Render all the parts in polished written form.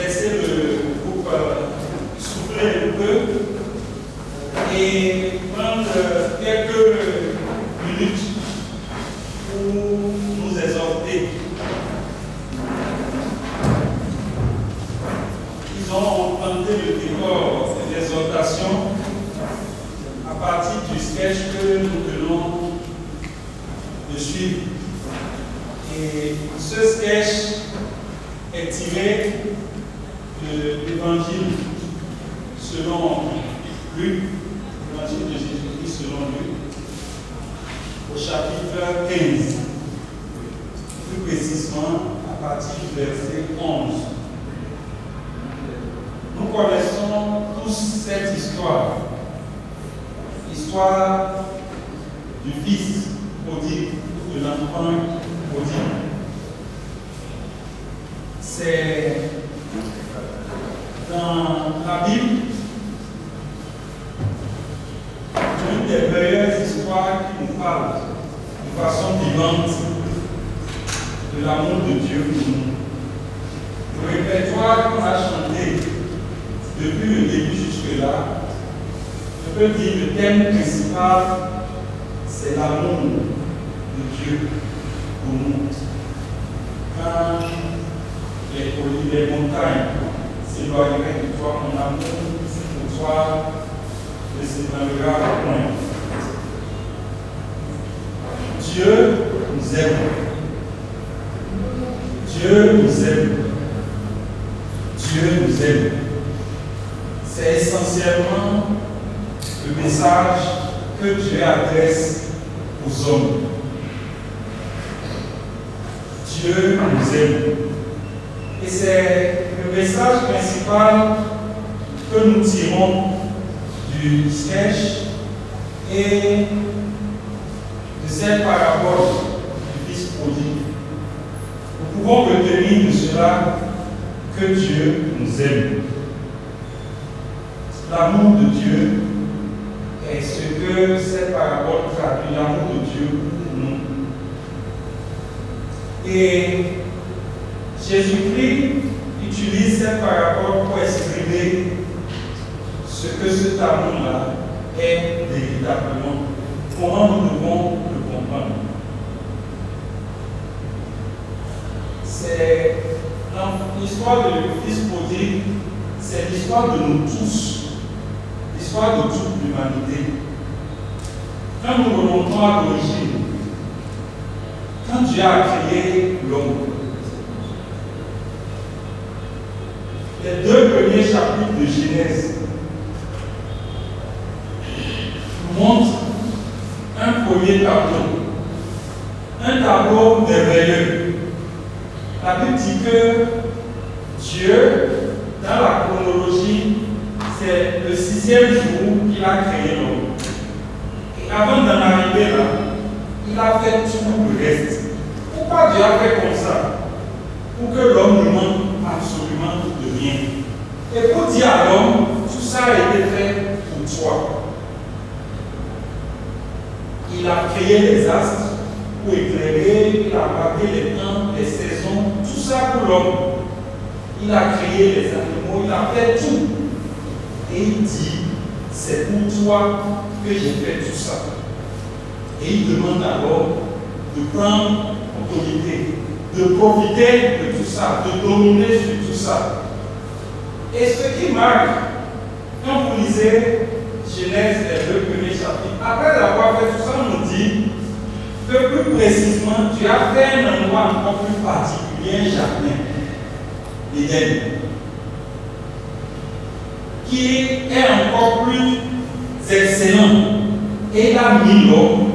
laisser le groupe souffler un peu et prendre quelques minutes pour nous exhorter. Ils ont planté le décor de l'exhortation à partir du sketch que nous venons de suivre. Et ce sketch est tiré de l'évangile selon Luc, l'évangile de Jésus-Christ selon Luc, au chapitre 15, plus précisément à partir du verset 11. Nous connaissons tous cette histoire, l'histoire du fils prodigue, de l'enfant prodigue. C'est dans la Bible une des meilleures histoires qui nous parle de façon vivante de l'amour de Dieu pour nous. Le répertoire qu'on a chanté depuis le début jusque-là, je peux dire que le thème principal, c'est l'amour de Dieu pour nous. Quand les montagnes s'éloigneraient de toi, mon amour pour toi ne s'ébranlera point. Dieu nous aime. Dieu nous aime. Dieu nous aime. C'est essentiellement le message que Dieu adresse aux hommes. Dieu nous aime. Et c'est le message principal que nous tirons du sketch et de cette parabole du fils prodigue. Nous pouvons retenir de cela que Dieu nous aime. L'amour de Dieu est ce que cette parabole traduit, l'amour de Dieu pour nous. Et Jésus-Christ utilise cette parabole pour exprimer ce que cet amour-là est véritablement. Comment nous devons le comprendre? C'est l'histoire du fils prodigue, c'est l'histoire de nous tous, l'histoire de toute l'humanité. Quand nous remontons à l'origine, quand Dieu a créé l'homme, les 2 premiers chapitres de Genèse nous montrent un premier tableau, un tableau merveilleux. La Bible dit que Dieu, dans la chronologie, c'est le 6e jour qu'il a créé l'homme. Et avant d'en arriver là, il a fait tout le reste. Pourquoi Dieu a fait comme ça? Pour que l'homme ne manque absolument de rien. Et pour dire à l'homme, tout ça a été fait pour toi. Il a créé les astres pour éclairer, il a marqué les temps, les saisons, tout ça pour l'homme. Il a créé les animaux, il a fait tout. Et il dit, c'est pour toi que j'ai fait tout ça. Et il demande alors de prendre autorité, de profiter de tout ça, de dominer sur tout ça. Et ce qui marque, quand vous lisez Genèse, les 2 premiers chapitres, après avoir fait tout ça, on nous dit que plus précisément, Dieu a fait un endroit encore plus particulier, un jardin, l'Éden, qui est encore plus excellent. Et il a mis l'homme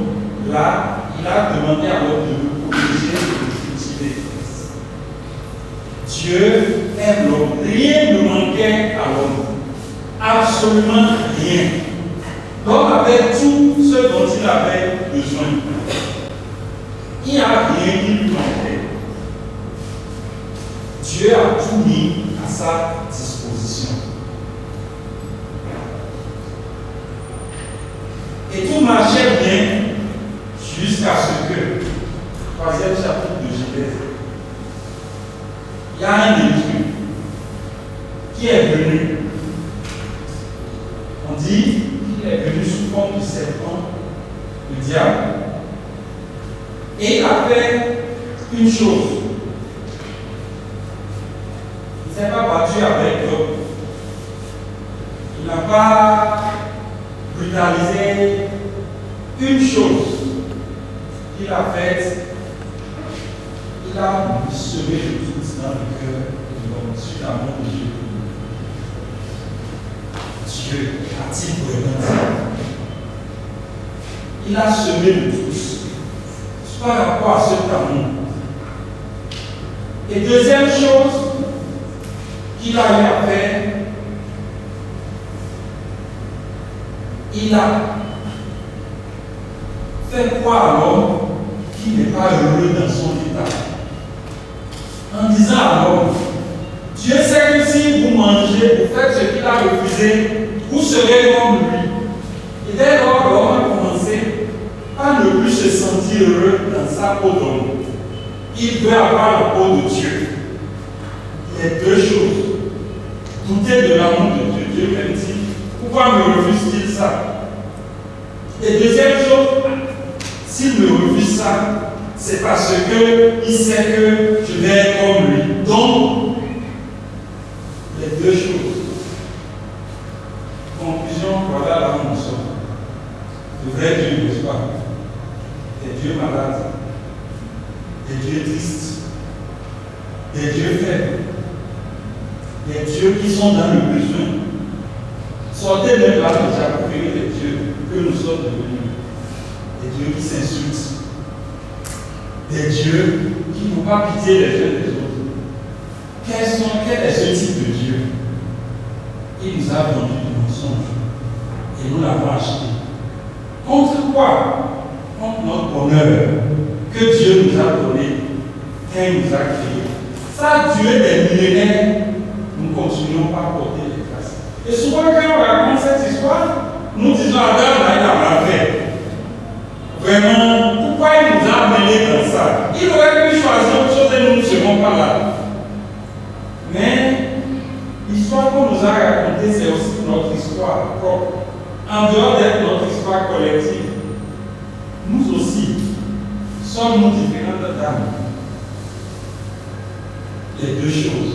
là, il a demandé à l'homme de le protéger et de le cultiver. Dieu aime l'homme. Rien ne manquait à l'homme. Absolument rien. L'homme avait tout ce dont il avait besoin. Il n'y a rien qui lui manquait. Dieu a tout mis à sa disposition. Et tout marchait bien jusqu'à ce que, 3e chapitre de Genèse, il y a un élu. qui est venu. On dit qu'il est venu sous forme de serpent, le diable, et il a fait une chose. Il ne s'est pas battu avec l'homme. Il n'a pas brutalisé. Une chose qu'il a faite, il a semé le doute dans le cœur de l'homme sur l'amour de Dieu. Dieu a-t-il vraiment dit? Il a semé le doute par rapport à cet amour. Et deuxième chose qu'il a eu à faire, il a fait croire à l'homme qu'il n'est pas heureux dans son état. En disant à l'homme, Dieu sait que si vous mangez, vous faites ce qu'il a refusé, vous serez comme lui. Et dès lors, l'homme a commencé à ne plus se sentir heureux dans sa peau d'homme. Il veut avoir la peau de Dieu. Il y a deux choses. Douter de l'amour de Dieu. Dieu même dit, pourquoi me refuse-t-il ça? Et deuxième chose, s'il me refuse ça, c'est parce qu'il sait que je vais être comme lui. Donc, les deux choses. Conclusion, voilà là où nous sommes. Le vrai Dieu, n'est-ce pas? Des dieux malades, des dieux tristes, des dieux faibles, des dieux qui sont dans le besoin. Sortez même là de Jacob les dieux que nous sommes devenus. Des dieux qui s'insultent, des dieux qui n'ont pas pitié les uns des autres. Quel est ce type de Dieu? Il nous a vendu du mensonge et nous l'avons acheté. Contre quoi? Contre notre bonheur que Dieu nous a donné, qu'il nous a créé. Ça a duré des millénaires, nous ne continuons pas à porter les traces. Et souvent, quand on raconte cette histoire, nous disons Adam il a mal fait. Vraiment, pourquoi il nous a amenés dans ça? Il aurait pu choisir autre chose et nous ne serons pas là. Mais l'histoire qu'on nous a racontée, c'est aussi notre histoire propre. En dehors d'être notre histoire collective, nous aussi sommes-nous différentes d'âmes. Les deux choses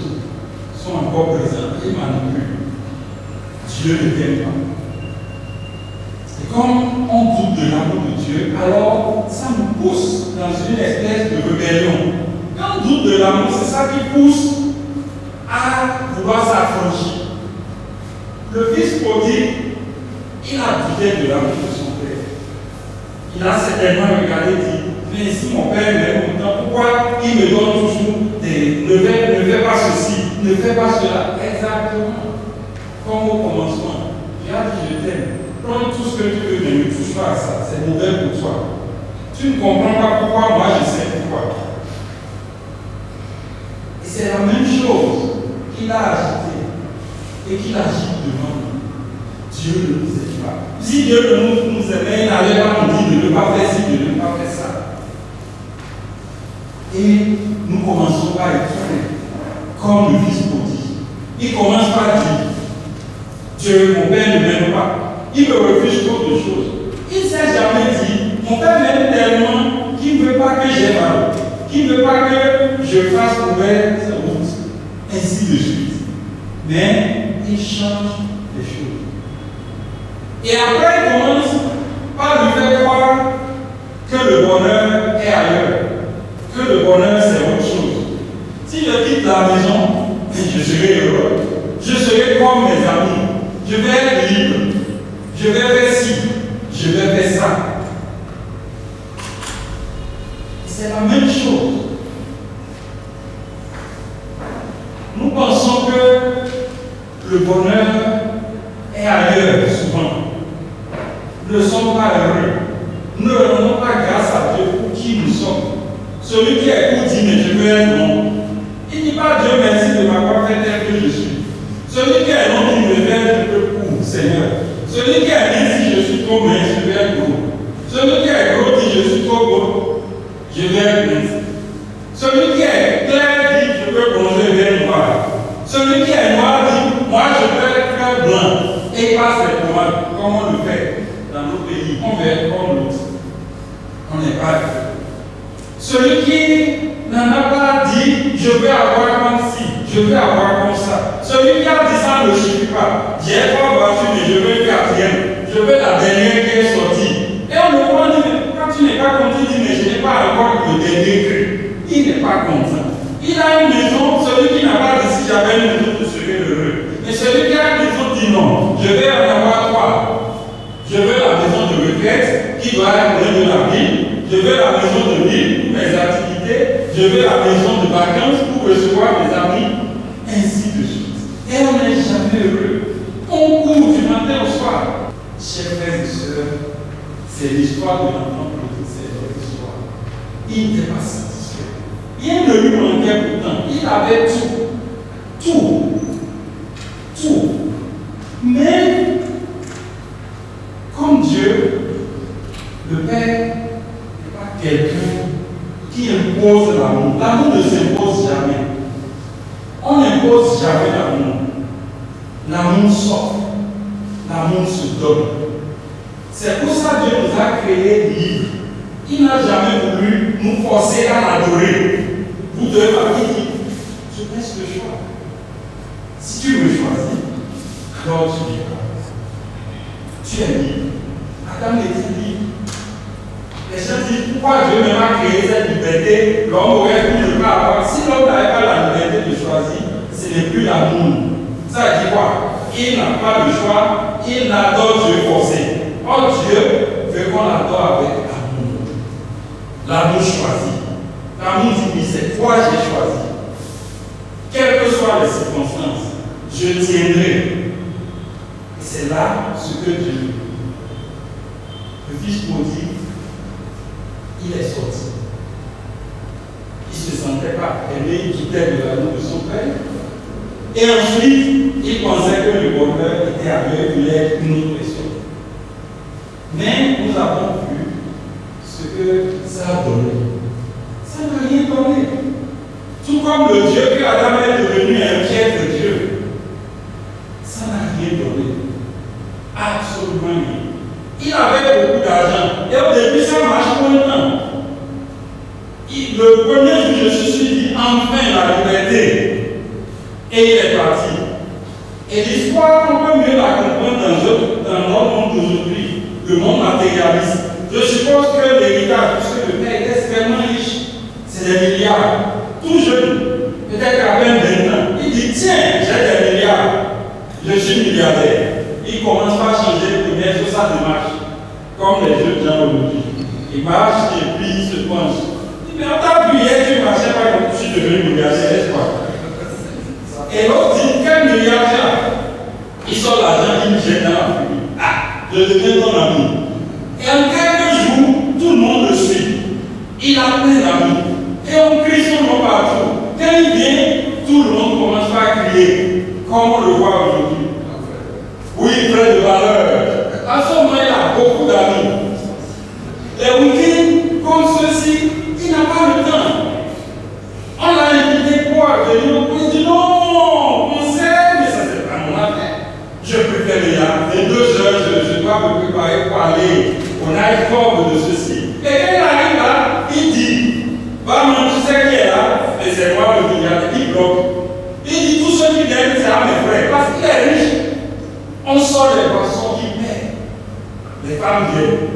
sont encore présentes et manipulent. Dieu ne t'aime pas. Et comme on doute de l'amour de Dieu, alors ça nous pousse dans une espèce de rébellion. Quand on doute de l'amour, c'est ça qui pousse à vouloir s'affranchir. Le fils prodigue, il a douté de l'amour de son père. Il a certainement regardé et dit, mais si mon père m'aime autant, pourquoi il me donne toujours des... Ne fais pas ceci, ne fais pas cela. Exactement. Comme au commencement. Il a dit, je t'aime. Prends tout ce que tu veux, ne me touche pas à ça. C'est mauvais pour toi. Tu ne comprends pas pourquoi, moi je sais pourquoi. Et c'est la même chose qu'il a agité et qu'il agite devant nous. Dieu ne nous aime pas. Si Dieu nous aimait, il n'allait pas nous dire de ne pas faire ci, de ne pas faire ça. Et nous commençons par étouffer, comme le fils prodigue. Il commence par dire, Dieu, mon père ne m'aime pas. Il me refuse trop de choses. Il ne s'est jamais dit, mon père m'aime tellement qu'il ne veut pas que j'aie mal, qu'il ne veut pas que je fasse ouvert sa route, ainsi de suite. Mais il change les choses. Et après, il commence par lui faire croire que le bonheur est ailleurs, que le bonheur c'est autre chose. Si je quitte la maison, je serai heureux, je serai comme mes amis, je vais être libre, je vais faire ci, je vais faire ça. C'est la même chose. Nous pensons que le bonheur est ailleurs souvent. Nous ne sommes pas heureux. Nous ne rendons pas grâce à Dieu pour qui nous sommes. Celui qui est pour dit, mais je veux être non. Il ne dit pas Dieu merci de m'avoir fait tel que je suis. Celui qui est non, il me fait un peu pour Seigneur. Celui qui est mince, si je suis trop mince, je vais être gros. Celui qui est gros dit je suis trop gros, je vais être mince. Celui qui est clair dit je peux bronzer vers noir. Celui qui est noir dit blanc et passe les tomates, comme on le fait dans nos pays, on fait comme l'autre. On n'est pas d'accord. Celui qui n'en a pas dit, je vais avoir comme ci, je vais avoir comme ça. Celui qui a dit ça ne suffit pas. J'ai 3 voitures, mais je veux une 4e. Je veux la dernière qui est sortie. Et on le voit dire, mais pourquoi tu n'es pas content? Il dit, mais je n'ai pas encore le dernier cri. Il n'est pas content. Il a une maison, celui qui n'a pas dit, si j'avais une maison, je serais heureux. Mais celui qui a une maison dit non, je vais en avoir 3. Je veux la maison de retraite qui doit être près de la ville. Je veux la maison de ville pour mes activités. Je veux la maison de vacances pour recevoir mes amis. Ainsi de suite. Et on n'est jamais heureux. On court du matin au soir. Chers frères et sœurs, c'est l'histoire de l'enfant prodigue, c'est notre histoire. Il n'était pas satisfait. Rien ne lui manquait pourtant. Il avait tout. Tout. Tout. Mais, comme Dieu, le Père n'est pas quelqu'un qui impose l'amour. L'amour ne s'impose jamais. On n'impose jamais l'amour. L'amour s'offre. L'amour se donne. C'est pour ça que Dieu nous a créés libres. Il n'a jamais voulu nous forcer à l'adorer. Vous devez partir dire, je laisse le choix. Si tu veux choisir, alors tu vivras. Tu es libre. Adam était libre. Les gens disent, pourquoi Dieu m'a créé cette liberté? L'homme aurait pu ne pas avoir. Si l'homme n'avait pas la liberté de choisir, ce n'est plus l'amour. Ça dit quoi? Il n'a pas le choix, il adore Dieu forcé. Or Dieu veut qu'on l'adore avec amour. L'amour choisi. L'amour dit, oui, c'est toi j'ai choisi. Quelles que soient les circonstances, je tiendrai. Et c'est là ce que Dieu veut. Le fils maudit, il est sorti. Il ne se sentait pas aimé, il quittait de l'amour de son père. Et ensuite, il pensait que le bonheur était aveugle, il voulait être une autre personne. Mais nous avons vu ce que ça a donné. Ça n'a rien donné. Tout comme le Dieu que Adam est devenu un piètre de Dieu. Ça n'a rien donné. Absolument rien. Il avait beaucoup d'argent. Et au début, ça marche pour un temps. Le premier jour, je me suis dit, enfin la liberté. Et il est parti. Et l'histoire, on peut mieux la comprendre dans notre monde d'aujourd'hui, le monde matérialiste. Je suppose que l'héritage, puisque le père est extrêmement riche, c'est des milliards. Tout jeune, peut-être à peine 20 ans, il dit tiens, j'ai des milliards, je suis milliardaire. Il commence par changer de première sur sa démarche, comme les jeunes gens aujourd'hui. Il marche et puis il se penche. Il dit mais on t'a vu hier, tu marchais pas comme tu suis devenu milliardaire, n'est-ce pas? Et l'autre dit, quel milliardaire? Il sort l'argent, il me jette dans la fumée. Ah, je deviens ton ami. Et en quelques jours, tout le monde le suit. Il a plein d'amis. Et on crie son nom partout. Quand il vient, tout le monde commence par crier, comme on le voit aujourd'hui. Oui, frère de valeur. À ce moment, il a beaucoup d'amis. Les week-ends, comme ceux-ci, il n'a pas le temps. On l'a invité pour venir. Il dit non. Je préfère les gars, les 2 heures, je dois me préparer pour aller au night club de ceci. Et quand il arrive là, il dit, vraiment, tu sais qui est là? Et c'est moi le milliardaire, il bloque. Il dit, tous ceux qui viennent, c'est à mes frères, parce qu'il est riche. On sort les poissons, il paie. Les femmes viennent.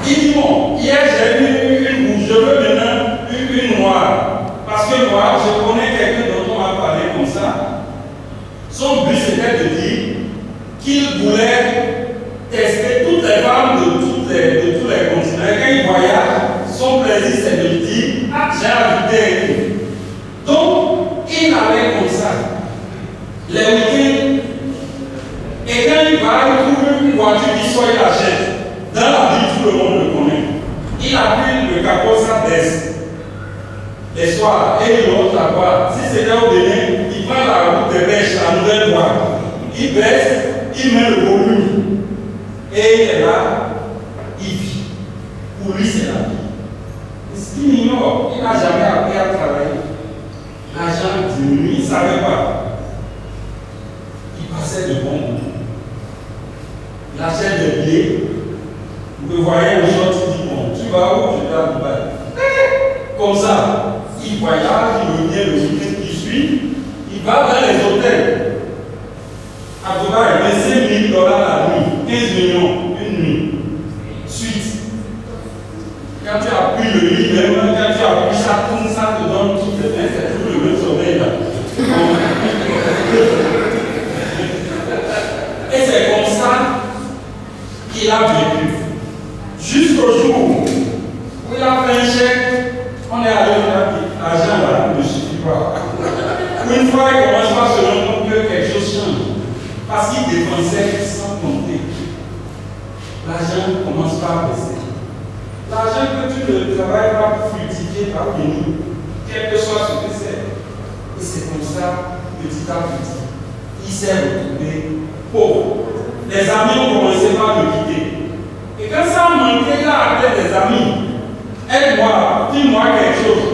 Il dit, bon, hier j'ai eu une rouge, je veux maintenant une noire. Parce que moi, je connais quelqu'un dont on m'a parlé comme ça. Son but c'était de dire qu'il voulait tester toutes les femmes de tous les continents. Et quand il voyage, son plaisir c'est de dire ah, j'ai ajouté un. Donc, il allait comme ça. Les week-ends. Et quand il va, il trouve une voiture qui soit, il achète. Dans la vie, tout le monde le connaît. Il a pris le capot, ça baisse. Les soirs, et il monte la voie. Si c'était au Bénin, il prend la route de pêche, la nouvelle voie. Il baisse, il met le volume. Et il est là, il vit. Pour lui, c'est la vie. Ce qu'il ignore, il n'a jamais appris à travailler. L'argent diminue, il ne savait pas. Il passait de bons moments. il achète des billets. Vous voyez un jour, tu dis, bon, tu vas où? Je vais à Dubaï. Comme ça, il voyage, il revient le week-end qui suit, il va dans les hôtels. À Dubaï, 25 000 $ la nuit, 15 millions, une nuit. Suite. Quand tu as pris le lit, même quand tu as pris ça, tout ça te donne tout le temps, c'est tout le même sommeil là. Et c'est comme ça qu'il a vécu. Jusqu'au jour où il a fait un chèque, on est allé, on a dit, l'argent là ne suffit pas. Une fois, il commence à se rendre compte que quelque chose change. Parce qu'il dépensait sans compter. L'argent ne commence pas à baisser. L'argent que tu ne travailles pas pour fructifier par venir, quel que soit ce que c'est. Et c'est comme ça, petit à petit, il s'est retrouvé pauvre. Les amis ont commencé par le quitter. Et quand ça a manqué, il a appelé des amis. Aide-moi, dis-moi quelque chose.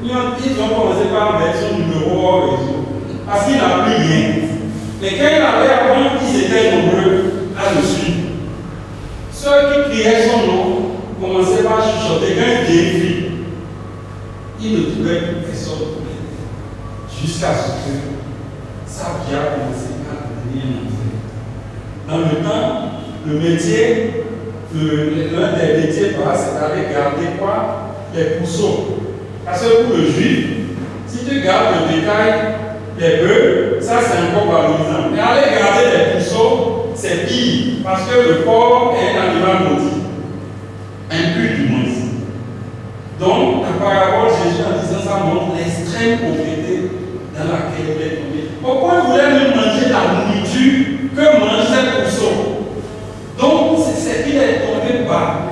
Ils ont commencé par mettre son numéro au réseau. Parce qu'il n'a plus rien. Mais quand il avait appris, ils étaient nombreux à le suivre. Ceux qui criaient son nom commençaient par chuchoter. Quand il vieillit, il ne trouvait plus personne pour l'aider. Jusqu'à ce que sa vie a commencé à devenir un enfer. Dans le temps, le métier, l'un des métiers, c'est d'aller garder quoi? Les pousseaux. Parce que pour le juif, si tu gardes le bétail, les bœufs, ça c'est encore valorisant. Mais aller garder les pousseaux, c'est pire. Parce que le porc est un animal maudit. Impur du moins. Donc, la parabole, Jésus en disant ça montre l'extrême pauvreté dans laquelle il est tombé. Pourquoi il voulait même manger la nourriture que mangeait le pousseau? Donc, c'est qu'il est tombé bas.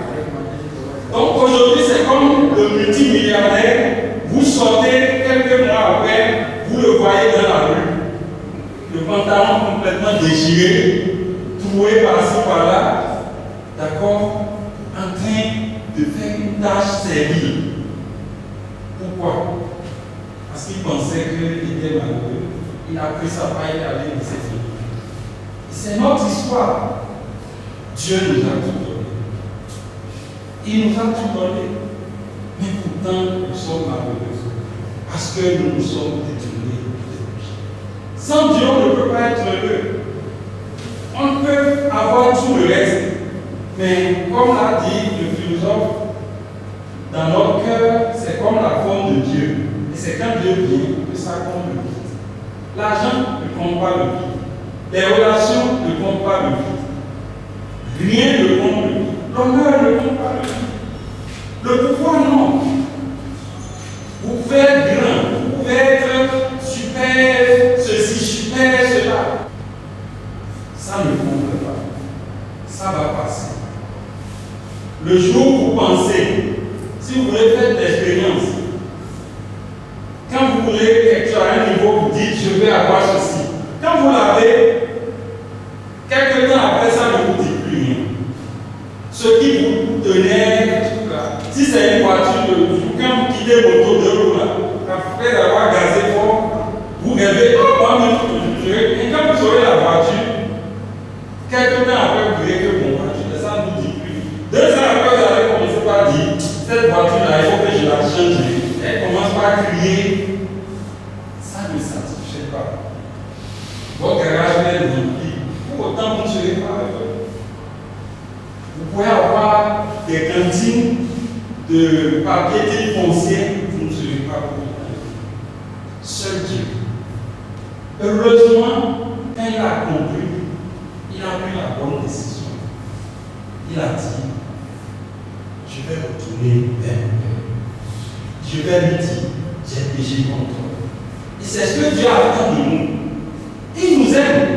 Donc, aujourd'hui, c'est comme le multimilliardaire. Vous sortez quelques mois après, vous le voyez dans la rue. Le pantalon complètement déchiré, troué par-ci, par-là. D'accord? En train de faire une tâche servile. Pourquoi? Parce qu'il pensait qu'il était malheureux. Il a pris sa paille et allé de ses filles. C'est notre histoire. Dieu nous a tout donné. Il nous a tout donné. Mais pourtant, nous sommes malheureux. Parce que nous nous sommes détournés de lui. Sans Dieu, on ne peut pas être heureux. On peut avoir tout le reste. Mais comme l'a dit le philosophe, dans notre cœur, c'est comme la forme de Dieu. Et c'est quand Dieu vient que ça compte le vide. L'argent ne compte pas le vide. Les relations ne comptent pas le vide. Rien ne compte le vide. L'honneur ne compte pas le vide. Le pouvoir, non. Vous pouvez être grand, vous pouvez être super, ceci, super, cela. Ça ne compte pas. Ça va passer. Le jour où vous pensez, si vous voulez faire de l'expérience, quand vous voulez être à un niveau, vous dites je vais avoir ceci. Quand vous l'avez, quelques temps après ça ne vous dit plus rien. Ce qui vous tenait, si c'est une voiture de jour, quand vous quittez votre moto de roues, après avoir gazé fort, vous rêvez, et quand vous aurez la voiture, quelques temps après, vous verrez que mon voiture, ça ne vous dit plus. 2 ans après, vous allez commencer par dire, cette voiture-là, il faut que je la change. Elle commence par crier. Ça ne satisfait pas. Votre garage est rempli. Pour autant, vous ne serez pas heureux. Vous pouvez avoir des cantines de papier type foncier, vous ne serez pas heureux. Seul Dieu. Heureusement, quand il a compris, il a pris la bonne décision. Il a dit, je vais retourner vers mon Père. Je vais lui dire, j'ai péché contre toi. Et c'est ce que Dieu attend de nous. Il nous aime.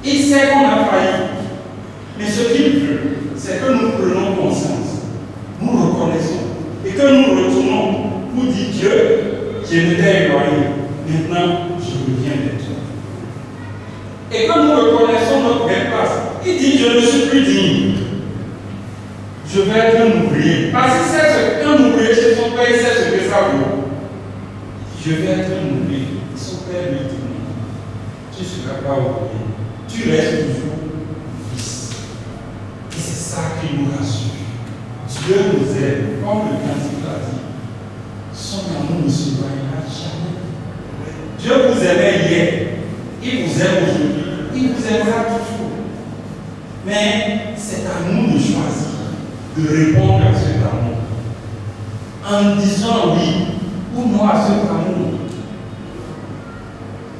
Il sait qu'on a failli. Mais ce qu'il veut, c'est que nous prenions conscience. Nous reconnaissons. Et que nous retournons pour dire Dieu, je m'étais éloigné. Maintenant, je reviens vers toi. Et que nous reconnaissons notre vraie place. Il dit, je ne suis plus digne. Je vais être un ouvrier. Parce que c'est un ouvrier chez son père, il sait ce que ça vaut. Je vais être un ouvrier. Son père lui dit, tu ne seras pas ouvrier. Tu restes toujours fils. qui nous rassure. Dieu nous aime, comme le cantique l'a dit. Son amour ne se voyera jamais. Dieu vous aimait hier, il vous aime aujourd'hui, il vous aimera toujours. Mais c'est à nous de choisir, de répondre à cet amour. En disant oui ou non à cet amour.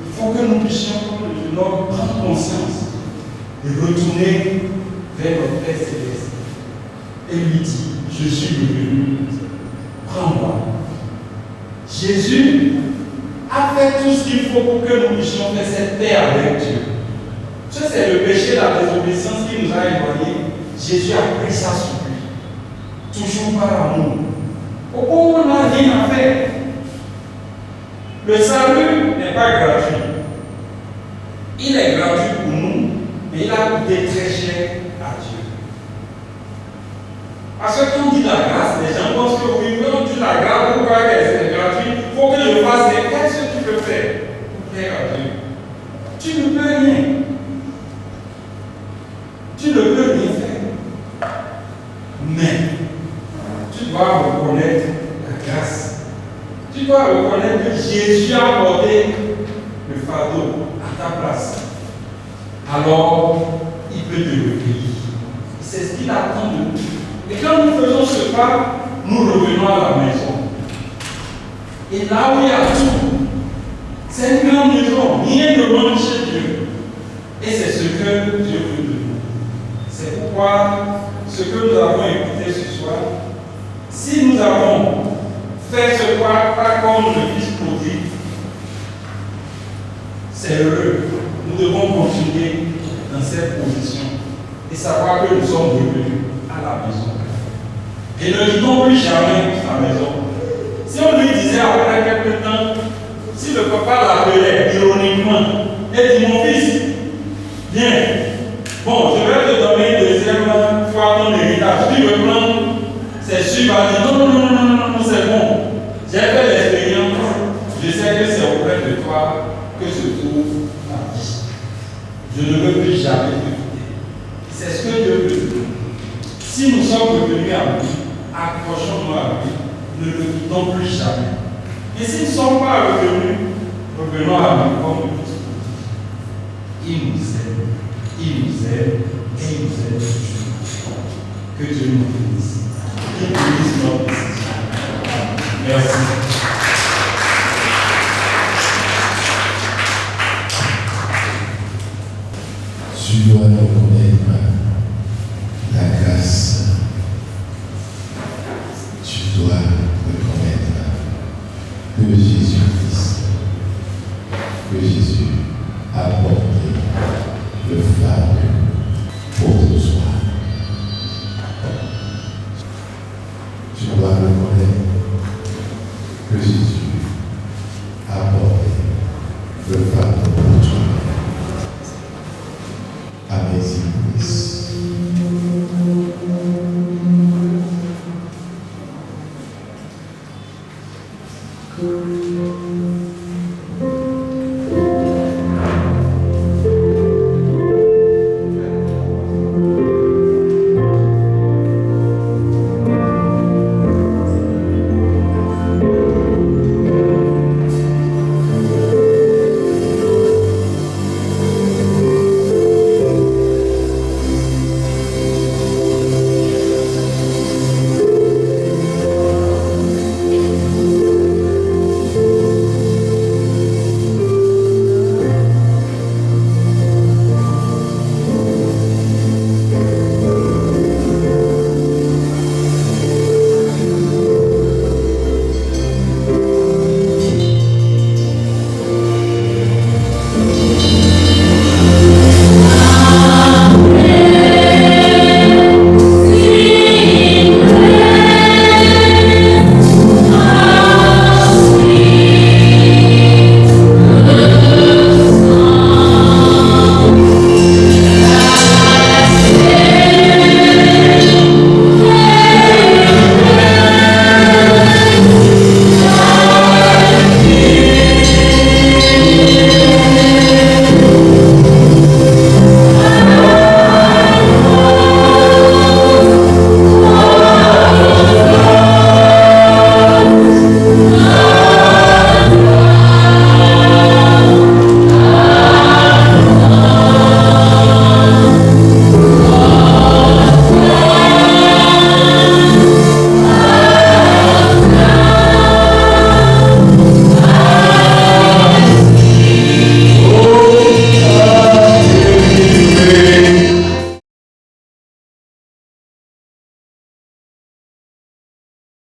Il faut que nous puissions, comme le jeune homme, prendre conscience et retourner vers notre Père Céleste et lui dire, je suis devenu, prends-moi. Jésus a fait tout ce qu'il faut pour que nous puissions faire cette paix avec Dieu. Ça, c'est le péché, la désobéissance qui nous a éloignés. Jésus a pris ça sur lui, toujours par amour. Au point où on n'a rien à faire. Le salut n'est pas gratuit. Il est gratuit pour nous, mais il a coûté très cher à Dieu. Parce que quand on dit la grâce, les gens pensent que oui, quand on dit la grâce, pourquoi c'est gratuit, il faut que je fasse des qu'est-ce que tu peux faire pour plaire à Dieu. Tu ne peux rien. Tu ne peux rien faire. Mais tu dois reconnaître la grâce. Tu dois reconnaître que Jésus a porté le fardeau à ta place. Alors, il peut te recueillir. C'est ce qu'il attend de nous. Et quand nous faisons ce pas, nous revenons à la maison. Et là où il y a tout, c'est une grande maison. Rien ne manque chez Dieu. Et c'est ce que Dieu veut de nous. C'est pourquoi ce que nous avons écouté ce soir, si nous avons fait ce pas comme le Fils prodigue, c'est heureux. Nous devons continuer dans cette position et savoir que nous sommes revenus à la maison. Et ne quittons plus jamais sa maison. Si on lui disait après quelque temps, si le papa l'appelait ironiquement, et dit mon fils, viens, bon, je vais te donner une deuxième fois ton héritage. Tu veux prendre, c'est sûr, il va dire non, c'est bon. J'ai fait l'expérience, je sais que c'est auprès de toi que se trouve ma vie. Je ne veux plus jamais te quitter. C'est ce que Dieu veut. Si nous sommes revenus à lui, accrochons-nous à lui, ne le quittons plus jamais. Et s'ils ne sont pas revenus, revenons à lui comme le Christ. Il nous aime, il nous aime et il nous aime toujours. Que Dieu nous bénisse. Qu'il bénisse notre décision. Merci. Tu dois reconnaître la grâce. Tu dois reconnaître que Jésus-Christ, que Jésus a porté le fardeau pour toi. Tu dois reconnaître que Jésus a porté le fardeau pour toi. Amazing.